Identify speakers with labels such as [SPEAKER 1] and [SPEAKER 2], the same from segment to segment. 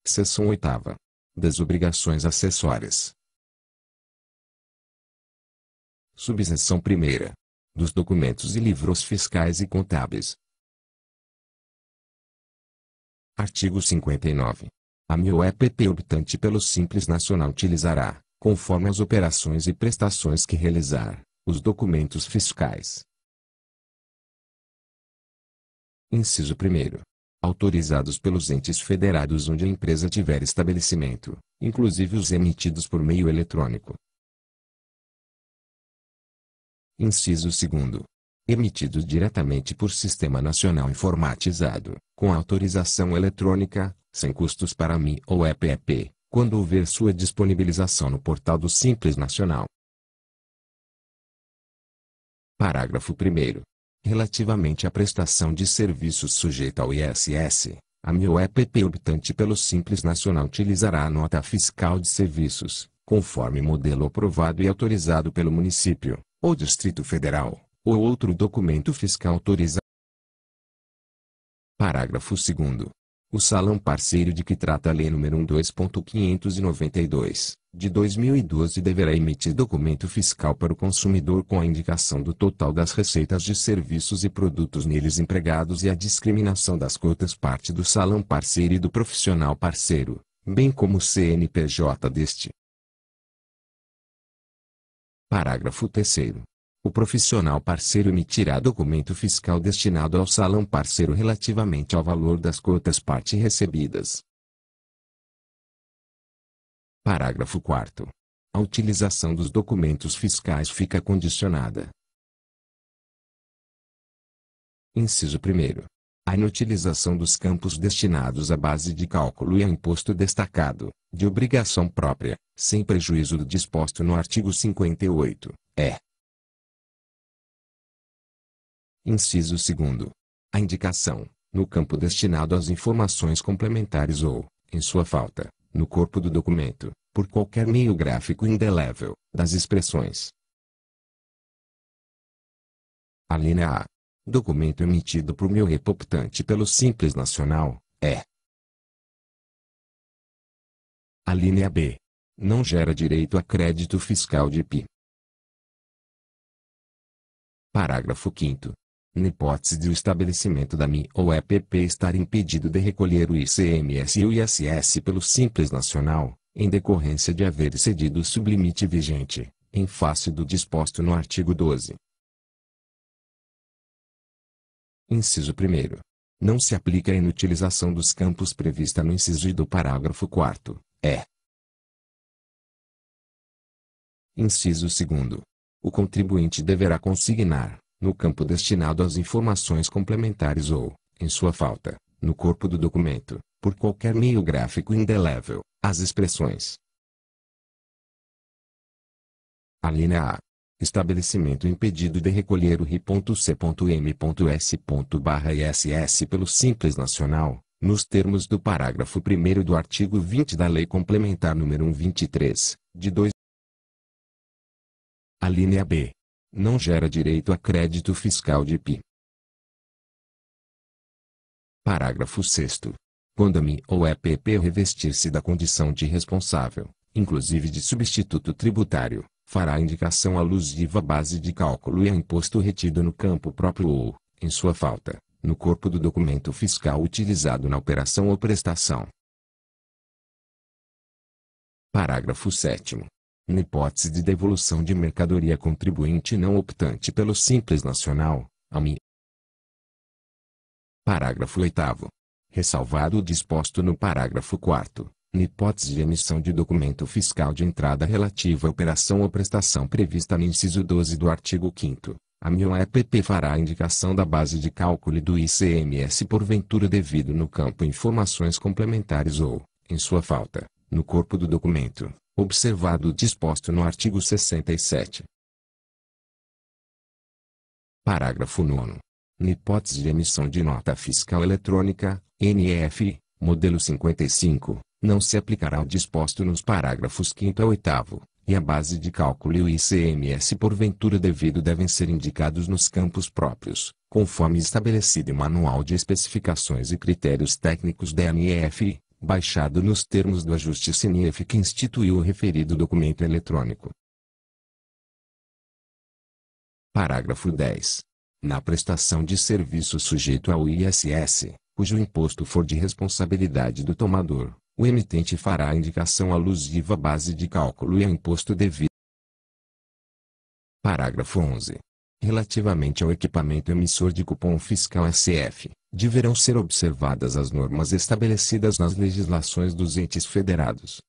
[SPEAKER 1] Seção 8ª. Das obrigações acessórias. Subseção 1ª. Dos documentos e livros fiscais e contábeis. Artigo 59. A MIOEPP optante pelo Simples Nacional utilizará, conforme as operações e prestações que realizar, os documentos fiscais. Inciso 1º. Autorizados pelos entes federados onde a empresa tiver estabelecimento, inclusive os emitidos por meio eletrônico. Inciso 2º. Emitidos diretamente por Sistema Nacional Informatizado, com autorização eletrônica, sem custos para a MIOEPP, quando houver sua disponibilização no portal do Simples Nacional. Parágrafo 1º. Relativamente à prestação de serviços sujeita ao ISS, a MIOEPP optante pelo Simples Nacional utilizará a nota fiscal de serviços, conforme modelo aprovado e autorizado pelo município, ou Distrito Federal, ou outro documento fiscal autorizado. Parágrafo 2º. O salão parceiro de que trata a Lei nº 12.592, de 2012 deverá emitir documento fiscal para o consumidor com a indicação do total das receitas de serviços e produtos neles empregados e a discriminação das cotas parte do salão parceiro e do profissional parceiro, bem como o CNPJ deste. Parágrafo 3º. O profissional parceiro emitirá documento fiscal destinado ao salão parceiro relativamente ao valor das cotas parte recebidas. Parágrafo 4º. A utilização dos documentos fiscais fica condicionada. Inciso 1º. A inutilização dos campos destinados à base de cálculo e a imposto destacado, de obrigação própria, sem prejuízo do disposto no artigo 58, é. Inciso 2º. A indicação, no campo destinado às informações complementares ou, em sua falta, no corpo do documento, por qualquer meio gráfico indelével, das expressões. Alínea A. Documento emitido por MIOEPP optante pelo Simples Nacional, é. Alínea B. Não gera direito a crédito fiscal de IPI. Parágrafo 5º. Na hipótese de o estabelecimento da MIOEPP estar impedido de recolher o ICMS e o ISS pelo Simples Nacional, em decorrência de haver excedido o sublimite vigente, em face do disposto no artigo 12. Inciso 1º. Não se aplica a inutilização dos campos prevista no inciso I do parágrafo 4º, é. Inciso 2º. O contribuinte deverá consignar, no campo destinado às informações complementares ou, em sua falta, no corpo do documento, por qualquer meio gráfico indelével, as expressões. Alínea A. Estabelecimento impedido de recolher o RI.C.M.S./ISS pelo Simples Nacional, nos termos do parágrafo 1º do artigo 20 da Lei Complementar nº 23, de 2. Alínea B. Não gera direito a crédito fiscal de IPI. Parágrafo 6º. Quando a MIOEPP revestir-se da condição de responsável, inclusive de substituto tributário, fará a indicação alusiva à base de cálculo e a imposto retido no campo próprio ou, em sua falta, no corpo do documento fiscal utilizado na operação ou prestação. Parágrafo 7º. Na hipótese de devolução de mercadoria contribuinte não optante pelo Simples Nacional, a MI. Parágrafo 8º. Ressalvado o disposto no parágrafo 4º, na hipótese de emissão de documento fiscal de entrada relativa à operação ou prestação prevista no inciso 12 do artigo 5º, a MIOEPP fará a indicação da base de cálculo e do ICMS porventura devido no campo informações complementares ou, em sua falta, no corpo do documento, observado o disposto no artigo 67. Parágrafo 9º. Na hipótese de emissão de nota fiscal eletrônica, NEF, modelo 55, não se aplicará o disposto nos parágrafos 5º a 8º, e a base de cálculo e o ICMS porventura devido devem ser indicados nos campos próprios, conforme estabelecido em Manual de Especificações e Critérios Técnicos da NEF, baixado nos termos do ajuste CNIEF que instituiu o referido documento eletrônico. Parágrafo 10. Na prestação de serviço sujeito ao ISS, cujo imposto for de responsabilidade do tomador, o emitente fará a indicação alusiva à base de cálculo e ao imposto devido. Parágrafo 11. Relativamente ao equipamento emissor de cupom fiscal SF, deverão ser observadas as normas estabelecidas nas legislações dos entes federados.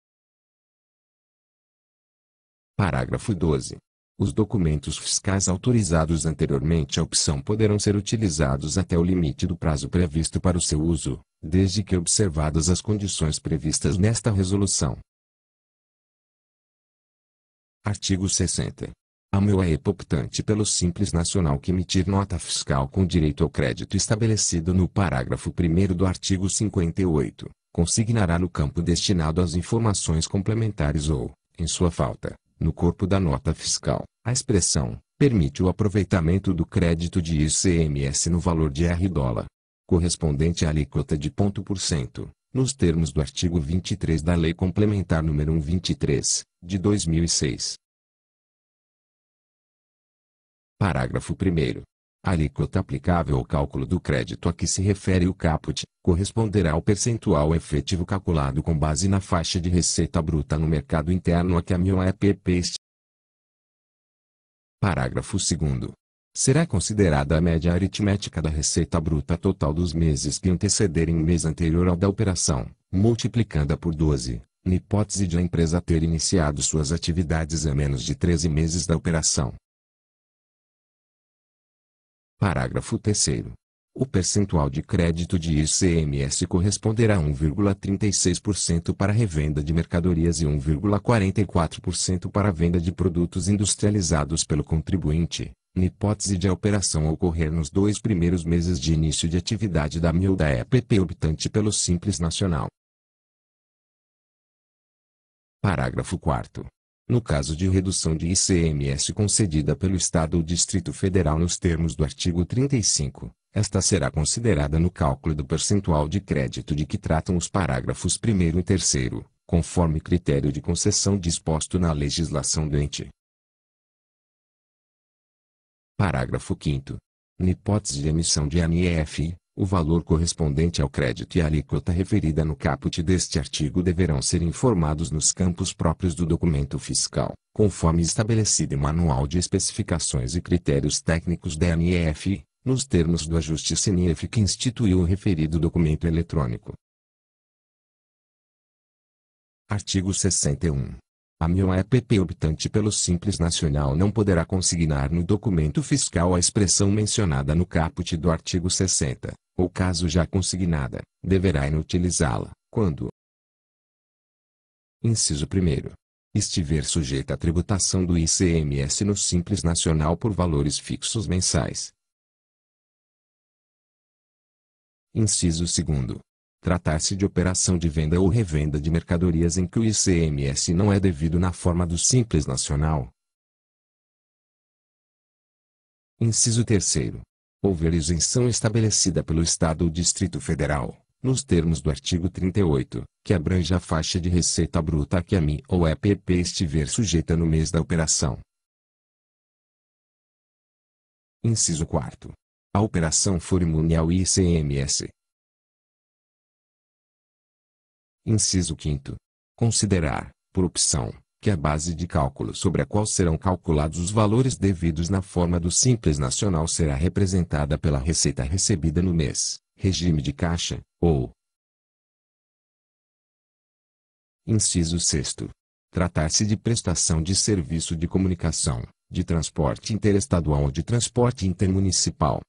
[SPEAKER 1] Parágrafo 12. Os documentos fiscais autorizados anteriormente à opção poderão ser utilizados até o limite do prazo previsto para o seu uso, desde que observadas as condições previstas nesta resolução. Artigo 60. A MEUAEP optante pelo Simples Nacional que emitir nota fiscal com direito ao crédito estabelecido no parágrafo 1º do artigo 58, consignará no campo destinado às informações complementares ou, em sua falta, no corpo da nota fiscal, a expressão permite o aproveitamento do crédito de ICMS no valor de R$ correspondente à alíquota de ponto por cento, nos termos do artigo 23 da Lei Complementar nº 123, de 2006. Parágrafo 1º. A alíquota aplicável ao cálculo do crédito a que se refere o caput, corresponderá ao percentual efetivo calculado com base na faixa de receita bruta no mercado interno a que a MEUAEP. Parágrafo 2º. Será considerada a média aritmética da receita bruta total dos meses que antecederem o mês anterior ao da operação, multiplicada por 12, na hipótese de a empresa ter iniciado suas atividades a menos de 13 meses da operação. Parágrafo 3º. O percentual de crédito de ICMS corresponderá a 1,36% para a revenda de mercadorias e 1,44% para a venda de produtos industrializados pelo contribuinte, na hipótese de a operação ocorrer nos 2 primeiros meses de início de atividade da MEUAEP optante pelo Simples Nacional. Parágrafo 4º. No caso de redução de ICMS concedida pelo Estado ou Distrito Federal nos termos do artigo 35, esta será considerada no cálculo do percentual de crédito de que tratam os parágrafos 1º e 3º, conforme critério de concessão disposto na legislação do ente. Parágrafo 5º. Na hipótese de emissão de ANIF, o valor correspondente ao crédito e a alíquota referida no caput deste artigo deverão ser informados nos campos próprios do documento fiscal, conforme estabelecido em Manual de Especificações e Critérios Técnicos da ANIF, nos termos do ajuste CNIEF que instituiu o referido documento eletrônico. Artigo 61. A MEUAEP optante pelo Simples Nacional não poderá consignar no documento fiscal a expressão mencionada no caput do artigo 60, ou caso já consignada, deverá inutilizá-la, quando: Inciso 1º. Estiver sujeita à tributação do ICMS no Simples Nacional por valores fixos mensais. Inciso 2º. Tratar-se de operação de venda ou revenda de mercadorias em que o ICMS não é devido na forma do Simples Nacional. Inciso 3º. Houver isenção estabelecida pelo Estado ou Distrito Federal, nos termos do artigo 38, que abrange a faixa de receita bruta a que a MEUAEP estiver sujeita no mês da operação. Inciso 4º. A operação for imune ao ICMS. Inciso 5º. Considerar, por opção, que a base de cálculo sobre a qual serão calculados os valores devidos na forma do Simples Nacional será representada pela receita recebida no mês, regime de caixa, ou. Inciso 6º. Tratar-se de prestação de serviço de comunicação, de transporte interestadual ou de transporte intermunicipal.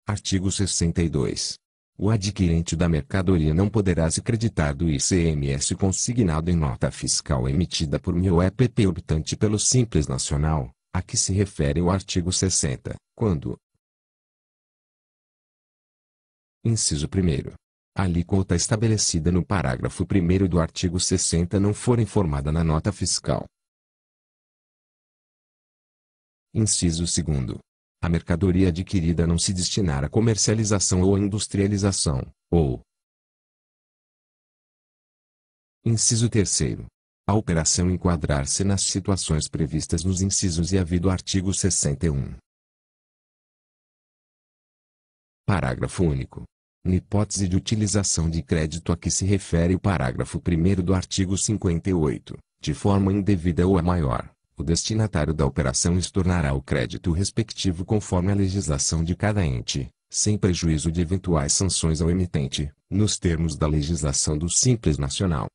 [SPEAKER 1] Artigo 62. O adquirente da mercadoria não poderá se creditar do ICMS consignado em nota fiscal emitida por MEUAEP optante pelo Simples Nacional, a que se refere o artigo 60, quando: Inciso 1º. A alíquota estabelecida no parágrafo 1º do artigo 60 não for informada na nota fiscal. Inciso 2º. A mercadoria adquirida não se destinar à comercialização ou à industrialização, ou. Inciso 3º. A operação enquadrar-se nas situações previstas nos incisos e do artigo 61. Parágrafo único. Na hipótese de utilização de crédito a que se refere o parágrafo 1º do artigo 58, de forma indevida ou a maior, o destinatário da operação estornará o crédito respectivo conforme a legislação de cada ente, sem prejuízo de eventuais sanções ao emitente, nos termos da legislação do Simples Nacional.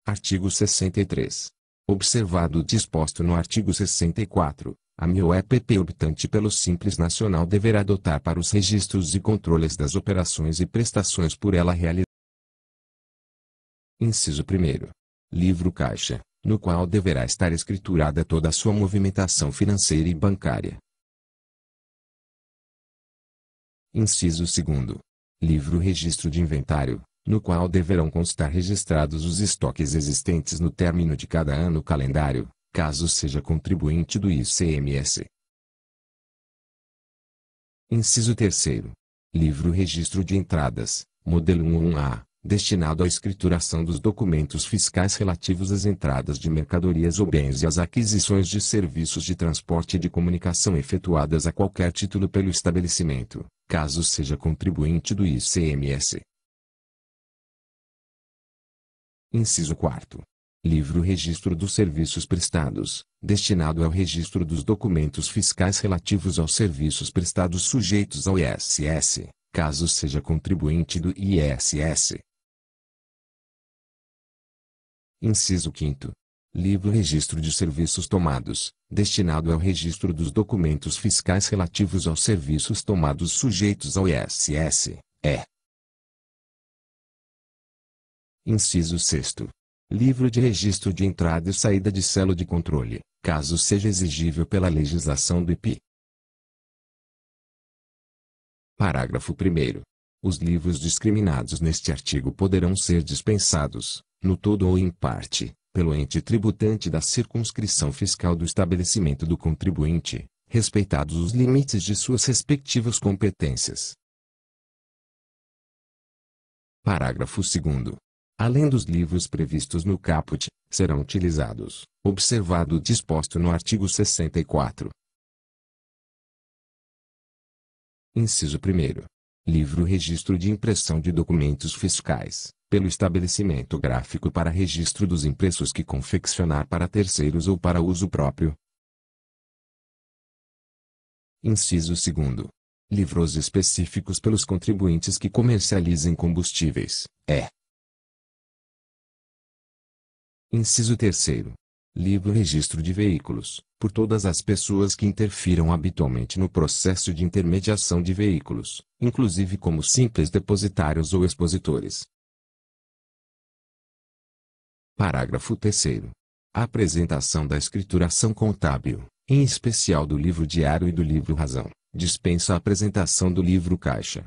[SPEAKER 1] Artigo 63. Observado o disposto no artigo 64, a MIOEPP optante pelo Simples Nacional deverá adotar para os registros e controles das operações e prestações por ela realizadas. Inciso 1º. Livro caixa, no qual deverá estar escriturada toda a sua movimentação financeira e bancária. Inciso 2º. Livro registro de inventário, no qual deverão constar registrados os estoques existentes no término de cada ano calendário, caso seja contribuinte do ICMS. Inciso 3º. Livro registro de entradas, modelo 11A, destinado à escrituração dos documentos fiscais relativos às entradas de mercadorias ou bens e às aquisições de serviços de transporte e de comunicação efetuadas a qualquer título pelo estabelecimento, caso seja contribuinte do ICMS. Inciso 4º. Livro registro dos serviços prestados, destinado ao registro dos documentos fiscais relativos aos serviços prestados sujeitos ao ISS, caso seja contribuinte do ISS. Inciso 5º. Livro registro de serviços tomados, destinado ao registro dos documentos fiscais relativos aos serviços tomados sujeitos ao ISS, Inciso 6º. Livro de registro de entrada e saída de celo de controle, caso seja exigível pela legislação do IP. Parágrafo 1º. Os livros discriminados neste artigo poderão ser dispensados, no todo ou em parte, pelo ente tributante da circunscrição fiscal do estabelecimento do contribuinte, respeitados os limites de suas respectivas competências. Parágrafo 2º. Além dos livros previstos no caput, serão utilizados, observado o disposto no artigo 64. Inciso 1º. Livro registro de impressão de documentos fiscais, pelo estabelecimento gráfico para registro dos impressos que confeccionar para terceiros ou para uso próprio. Inciso 2º. Livros específicos pelos contribuintes que comercializem combustíveis, Inciso 3º. Livro registro de veículos, por todas as pessoas que interfiram habitualmente no processo de intermediação de veículos, inclusive como simples depositários ou expositores. Parágrafo 3º. A apresentação da escrituração contábil, em especial do livro diário e do livro razão, dispensa a apresentação do livro caixa.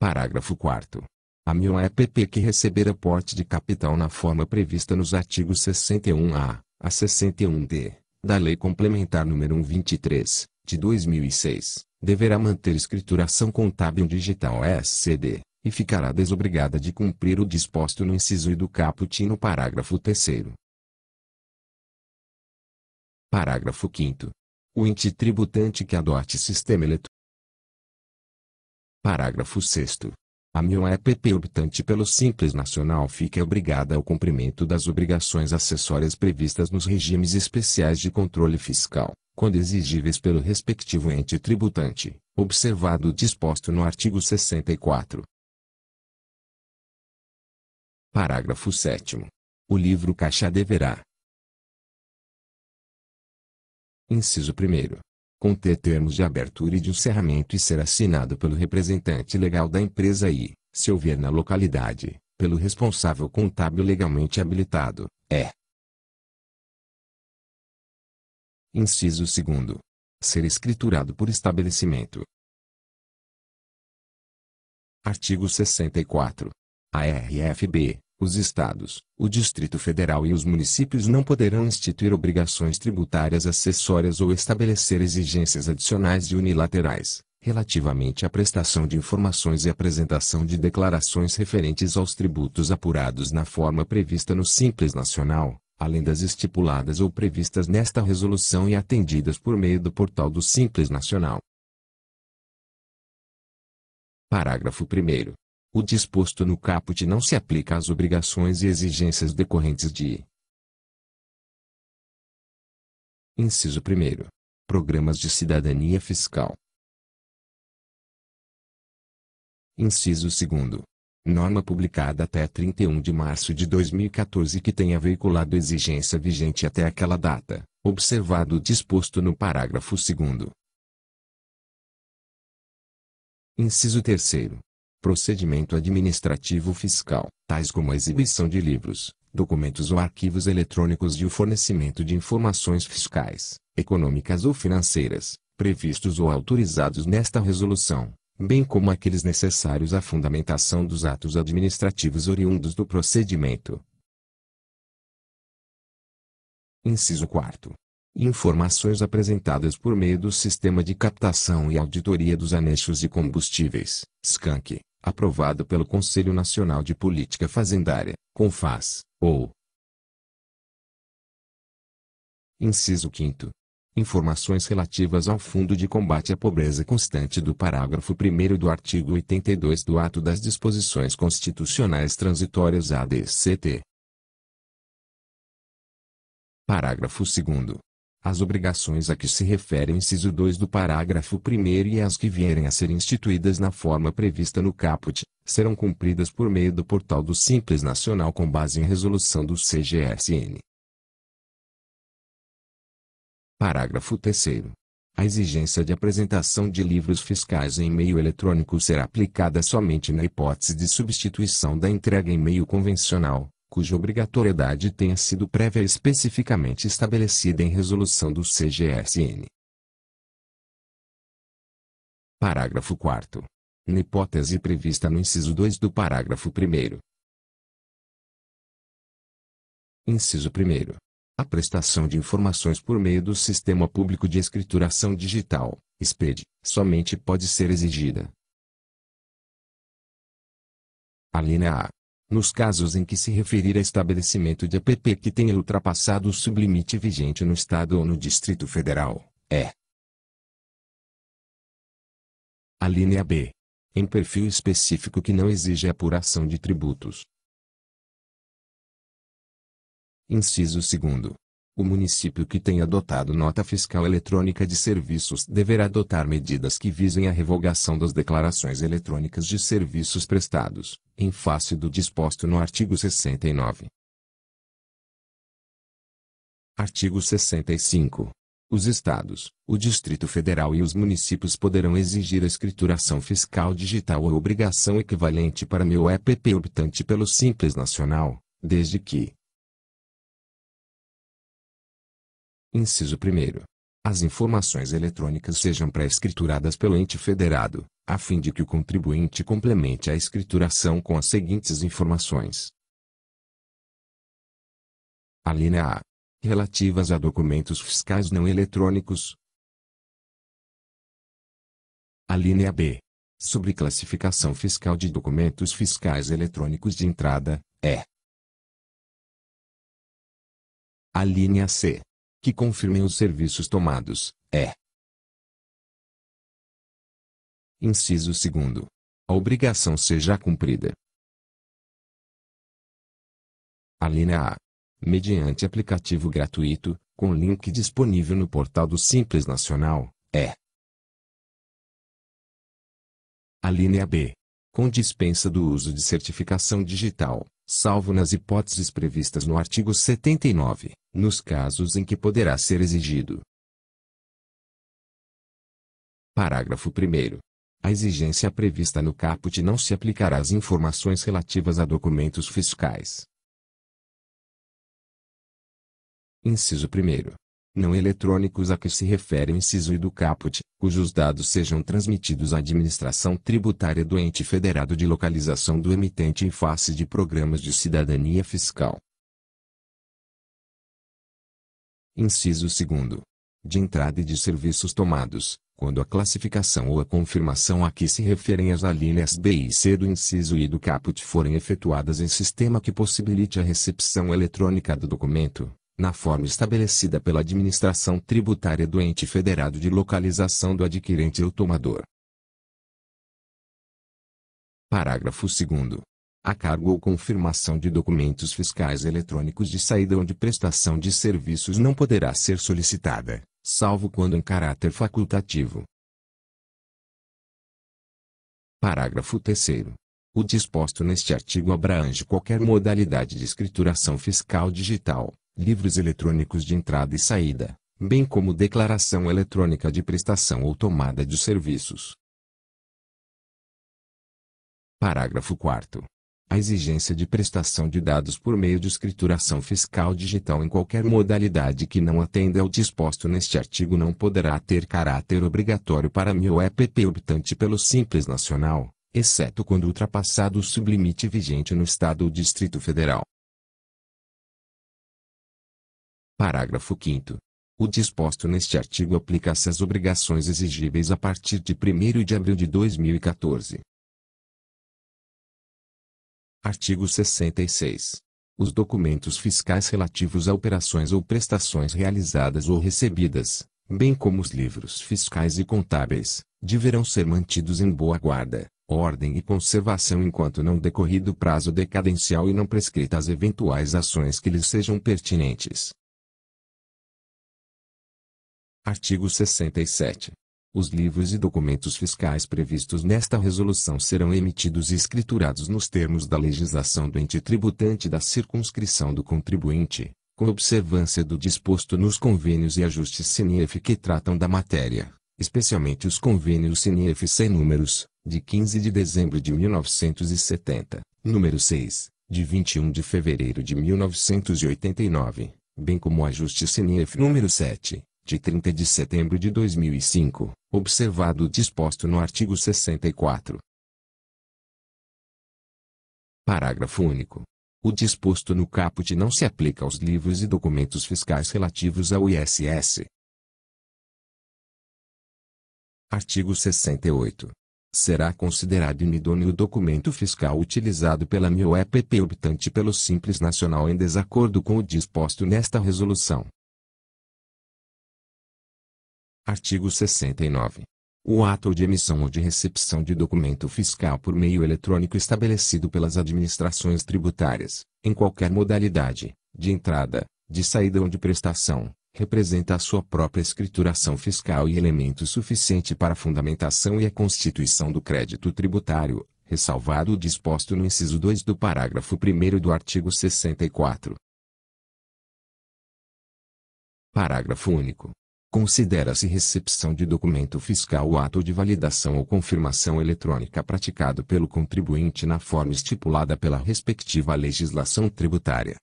[SPEAKER 1] Parágrafo 4º. A MIOEPP que receber aporte de capital na forma prevista nos artigos 61-A a 61-D, da Lei Complementar nº 123, de 2006, deverá manter escrituração contábil digital SCD, e ficará desobrigada de cumprir o disposto no inciso I do caput e no parágrafo 3º. Parágrafo 5º. O ente tributante que adote sistema eletrônico. Parágrafo 6º. A MIOEPP optante pelo Simples Nacional fica obrigada ao cumprimento das obrigações acessórias previstas nos regimes especiais de controle fiscal, quando exigíveis pelo respectivo ente tributante, observado o disposto no artigo 64. Parágrafo 7º. O livro caixa deverá: Inciso 1º. Conter termos de abertura e de encerramento e ser assinado pelo representante legal da empresa e, se houver na localidade, pelo responsável contábil legalmente habilitado, Inciso 2º. Ser escriturado por estabelecimento. Artigo 64. A RFB, Os estados, o Distrito Federal e os municípios não poderão instituir obrigações tributárias acessórias ou estabelecer exigências adicionais e unilaterais, relativamente à prestação de informações e apresentação de declarações referentes aos tributos apurados na forma prevista no Simples Nacional, além das estipuladas ou previstas nesta resolução e atendidas por meio do portal do Simples Nacional. Parágrafo 1º. O disposto no caput não se aplica às obrigações e exigências decorrentes de: Inciso 1º. Programas de cidadania fiscal. Inciso 2º. Norma publicada até 31 de março de 2014 que tenha veiculado exigência vigente até aquela data, observado o disposto no parágrafo 2º. Inciso 3º. Procedimento administrativo fiscal, tais como a exibição de livros, documentos ou arquivos eletrônicos e o fornecimento de informações fiscais, econômicas ou financeiras, previstos ou autorizados nesta resolução, bem como aqueles necessários à fundamentação dos atos administrativos oriundos do procedimento. Inciso 4º. Informações apresentadas por meio do Sistema de Captação e Auditoria dos Anexos de Combustíveis, SCANC, aprovado pelo Conselho Nacional de Política Fazendária, CONFAS, ou. Inciso 5º. Informações relativas ao Fundo de Combate à Pobreza constante do parágrafo 1º do artigo 82 do Ato das Disposições Constitucionais Transitórias ADCT. Parágrafo 2º. As obrigações a que se refere o inciso 2 do parágrafo 1º e as que vierem a ser instituídas na forma prevista no caput, serão cumpridas por meio do portal do Simples Nacional com base em resolução do CGSN. Parágrafo 3º. A exigência de apresentação de livros fiscais em meio eletrônico será aplicada somente na hipótese de substituição da entrega em meio convencional, cuja obrigatoriedade tenha sido prévia e especificamente estabelecida em resolução do CGSN. Parágrafo 4º. Na hipótese prevista no inciso 2 do parágrafo 1º. Inciso 1º. A prestação de informações por meio do Sistema Público de Escrituração Digital, SPED, somente pode ser exigida. Alínea A. Nos casos em que se referir a estabelecimento de app que tenha ultrapassado o sublimite vigente no Estado ou no Distrito Federal, é. Alínea B. Em perfil específico que não exige apuração de tributos. Inciso 2º. O município que tenha adotado nota fiscal eletrônica de serviços deverá adotar medidas que visem a revogação das declarações eletrônicas de serviços prestados, em face do disposto no artigo 69. Artigo 65. Os estados, o Distrito Federal e os municípios poderão exigir a escrituração fiscal digital ou obrigação equivalente para meu EPP optante pelo Simples Nacional, desde que: Inciso 1º. As informações eletrônicas sejam pré-escrituradas pelo ente federado, a fim de que o contribuinte complemente a escrituração com as seguintes informações. Alínea A. Relativas a documentos fiscais não eletrônicos. Alínea B. Sobre classificação fiscal de documentos fiscais eletrônicos de entrada, é. Alínea C. Que confirmem os serviços tomados, é. Inciso 2º. A obrigação seja cumprida. Alínea A. Mediante aplicativo gratuito, com link disponível no portal do Simples Nacional, é. Alínea B. Com dispensa do uso de certificação digital, salvo nas hipóteses previstas no artigo 79, nos casos em que poderá ser exigido. Parágrafo 1º. A exigência prevista no caput não se aplicará às informações relativas a documentos fiscais. Inciso 1º. não eletrônicos a que se refere o inciso I do caput, cujos dados sejam transmitidos à administração tributária do ente federado de localização do emitente em face de programas de cidadania fiscal. Inciso 2º. De entrada e de serviços tomados, quando a classificação ou a confirmação a que se referem as alíneas B e C do inciso I do caput forem efetuadas em sistema que possibilite a recepção eletrônica do documento, na forma estabelecida pela administração tributária do ente federado de localização do adquirente ou tomador. Parágrafo 2º. A cargo ou confirmação de documentos fiscais eletrônicos de saída ou de prestação de serviços não poderá ser solicitada, salvo quando em caráter facultativo. Parágrafo 3º. O disposto neste artigo abrange qualquer modalidade de escrituração fiscal digital, livros eletrônicos de entrada e saída, bem como declaração eletrônica de prestação ou tomada de serviços. Parágrafo 4º. A exigência de prestação de dados por meio de escrituração fiscal digital em qualquer modalidade que não atenda ao disposto neste artigo não poderá ter caráter obrigatório para MIOEPP optante pelo Simples Nacional, exceto quando ultrapassado o sublimite vigente no Estado ou Distrito Federal. Parágrafo 5º. O disposto neste artigo aplica-se às obrigações exigíveis a partir de 1º de abril de 2014. Artigo 66. Os documentos fiscais relativos a operações ou prestações realizadas ou recebidas, bem como os livros fiscais e contábeis, deverão ser mantidos em boa guarda, ordem e conservação enquanto não decorrido o prazo decadencial e não prescritas eventuais ações que lhes sejam pertinentes. Artigo 67. Os livros e documentos fiscais previstos nesta resolução serão emitidos e escriturados nos termos da legislação do ente tributante da circunscrição do contribuinte, com observância do disposto nos convênios e ajustes CNF que tratam da matéria, especialmente os convênios CNF sem números, de 15 de dezembro de 1970, número 6, de 21 de fevereiro de 1989, bem como o ajuste CNF número 7, de 30 de setembro de 2005, observado o disposto no artigo 64. Parágrafo único. O disposto no caput não se aplica aos livros e documentos fiscais relativos ao ISS. Artigo 68. Será considerado inidôneo o documento fiscal utilizado pela MIOEPP optante pelo Simples Nacional em desacordo com o disposto nesta resolução. Artigo 69. O ato de emissão ou de recepção de documento fiscal por meio eletrônico estabelecido pelas administrações tributárias, em qualquer modalidade, de entrada, de saída ou de prestação, representa a sua própria escrituração fiscal e elemento suficiente para a fundamentação e a constituição do crédito tributário, ressalvado o disposto no inciso 2 do parágrafo 1º do artigo 64. Parágrafo único. Considera-se recepção de documento fiscal o ato de validação ou confirmação eletrônica praticado pelo contribuinte na forma estipulada pela respectiva legislação tributária.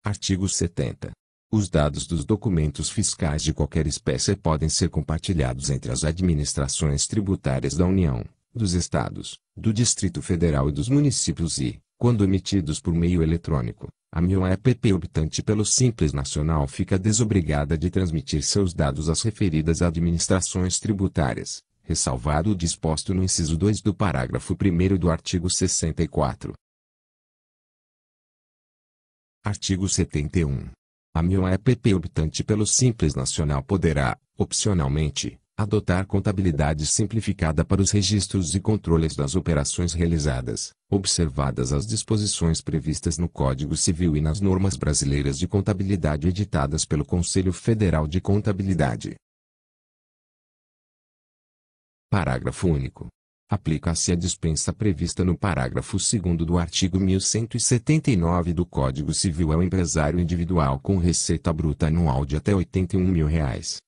[SPEAKER 1] Artigo 70. Os dados dos documentos fiscais de qualquer espécie podem ser compartilhados entre as administrações tributárias da União, dos Estados, do Distrito Federal e dos municípios e, quando emitidos por meio eletrônico, a MIOEPP optante pelo Simples Nacional fica desobrigada de transmitir seus dados às referidas administrações tributárias, ressalvado o disposto no inciso 2 do parágrafo 1º do artigo 64. Artigo 71. A MIOEPP optante pelo Simples Nacional poderá, opcionalmente, adotar contabilidade simplificada para os registros e controles das operações realizadas, observadas as disposições previstas no Código Civil e nas normas brasileiras de contabilidade editadas pelo Conselho Federal de Contabilidade. Parágrafo único. Aplica-se a dispensa prevista no parágrafo 2º do artigo 1179 do Código Civil ao empresário individual com receita bruta anual de até R$ 81.000,